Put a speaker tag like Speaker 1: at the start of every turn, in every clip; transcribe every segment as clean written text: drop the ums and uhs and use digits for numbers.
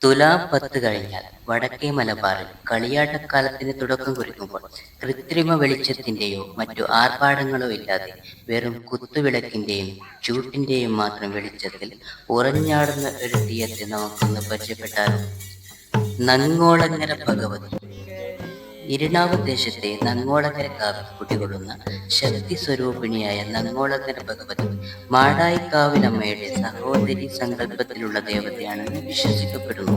Speaker 1: തുലാം 10 കഴിഞ്ഞാൽ വടക്കേ മലബാറിൽ കളിയാട്ടക്കാലത്തിന് തുടക്കം കുറിക്കുമ്പോൾ കൃത്രിമ വെളിച്ചത്തിന്റെയോ മറ്റു ആർഭാടങ്ങളോ ഇല്ലാതെ വെറും കുത്തുവിളക്കിന്റെയും ചൂട്ടിന്റെയും മാത്രം വെളിച്ചത്തിൽ ഉറഞ്ഞാടുന്ന ഒരു തെയ്യത്തെ നമുക്കൊന്ന് പരിചയപ്പെട്ടാലോ. നങ്ങോളങ്ങര ഭഗവതി. ഇരിണാവ് ദേശത്തെ നങ്ങോളങ്ങര കാവിൽ കുടികൊള്ളുന്ന ശക്തി സ്വരൂപിണിയായ നങ്ങോളങ്ങര ഭഗവതി മാടായിക്കാവിലമ്മയുടെ സഹോദരി സങ്കല്പത്തിലുള്ള ദേവതയാണെന്ന് വിശ്വസിക്കപ്പെടുന്നു.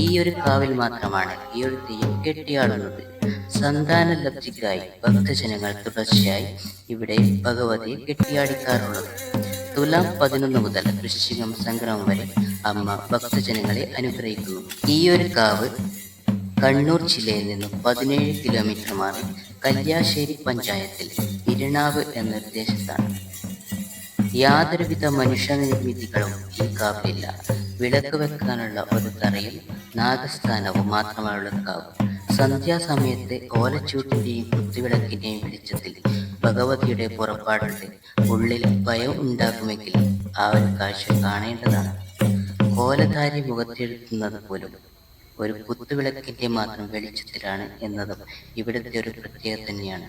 Speaker 1: ഈ ഒരു കാവിൽ മാത്രമാണ് ഈ ഒരു തെയ്യം കെട്ടിയാടുന്നത്. സന്താന ലബ്ധിക്കായി ഭക്തജനങ്ങൾ തുടർച്ചയായി ഇവിടെ ഭഗവതിയെ കെട്ടിയാടിക്കാറുള്ളത്. തുലാം 11 മുതൽ വൃശ്ചികം സംക്രമം വരെ അമ്മ ഭക്തജനങ്ങളെ അനുഗ്രഹിക്കുന്നു. ഈ ഒരു കാവ് കണ്ണൂർ ജില്ലയിൽ നിന്നും 17 കിലോമീറ്റർ മാറി കല്യാശ്ശേരി പഞ്ചായത്തിൽ ഇരിണാവ് എന്നൊരു ദേശത്താണ്. യാതൊരുവിധ മനുഷ്യനിർമ്മിതികളും ഈ കാവിലില്ല. വിളക്ക് വെക്കാനുള്ള ഒരു തറയും നാഗസ്ഥാനവും മാത്രമുള്ള കാവ്. സന്ധ്യാസമയത്ത് ഓലച്ചൂട്ടിന്റെയും കുത്തുവിളക്കിന്റെയും വെളിച്ചത്തിൽ ഭഗവതിയുടെ പുറപ്പാടുണ്ട്. ഉള്ളിൽ ഭയം ഉണ്ടാക്കുമെങ്കിലും ആ ഒരു കാഴ്ച കാണേണ്ടതാണ്. കോലധാരി മുഖത്തെഴുതുന്നത് പോലും ഒരു കുത്തുവിളക്കിന്റെ മാത്രം വെളിച്ചത്തിലാണ് എന്നതും ഇവിടുത്തെ ഒരു പ്രത്യേകത തന്നെയാണ്.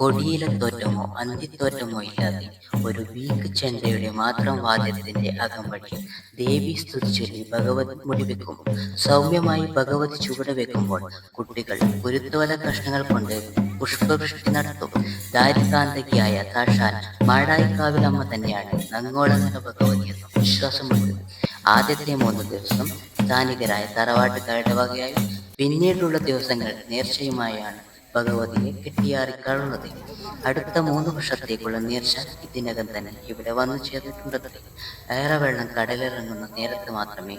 Speaker 1: കൊടിയിലത്തോറ്റമോ അന്തിത്തോറ്റമോ ഇല്ലാതെ ഒരു വീക്ക് ചെണ്ടയുടെ മാത്രം വാദ്യത്തിന്റെ അകമ്പടി ദേവി സ്തുതി ചൊല്ലി ഭഗവതി മുടിവെക്കും. സൗമ്യമായി ഭഗവതി ചുവട് വെക്കുമ്പോൾ കുട്ടികൾ കുരുത്തോല കഷ്ണങ്ങൾ കൊണ്ട് പുഷ്പവൃഷ്ടി നടത്തും. ദാരികാന്തകിയായ സാക്ഷാൽ മാടായിക്കാവിലമ്മ തന്നെയാണ് നങ്ങോളങ്ങര ഭഗവതി എന്ന വിശ്വാസമുണ്ട്. ആദ്യത്തെ 3 ദിവസം സ്ഥാനികരായ തറവാട്ടുകാരുടെ വകയായും പിന്നീടുള്ള ദിവസങ്ങൾ നേർച്ചയുമായാണ് ഭഗവതിയെ കെട്ടിയാറിക്കാറുള്ളത്. അടുത്ത 3 വർഷത്തേക്കുള്ള നേർച്ച ഇതിനകം തന്നെ ഇവിടെ വന്നു ചേർന്നിട്ടുണ്ടത്രേ. ഏറെ വെള്ളം കടലിറങ്ങുന്ന നേരത്ത് മാത്രമേ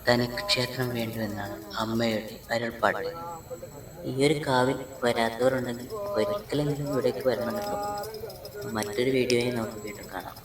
Speaker 1: തനിക്ക് ക്ഷേത്രം വേണ്ടുവെന്നാണ് അമ്മയുടെ അരുൾപ്പാട്. ഈ ഒരു കാവിൽ വരാത്തവരുണ്ടെങ്കിൽ ഒരിക്കലെങ്കിലും ഇവിടേക്ക് വരണം കേട്ടോ. മറ്റൊരു വീഡിയോയിൽ നമുക്ക് വീണ്ടും കാണാം.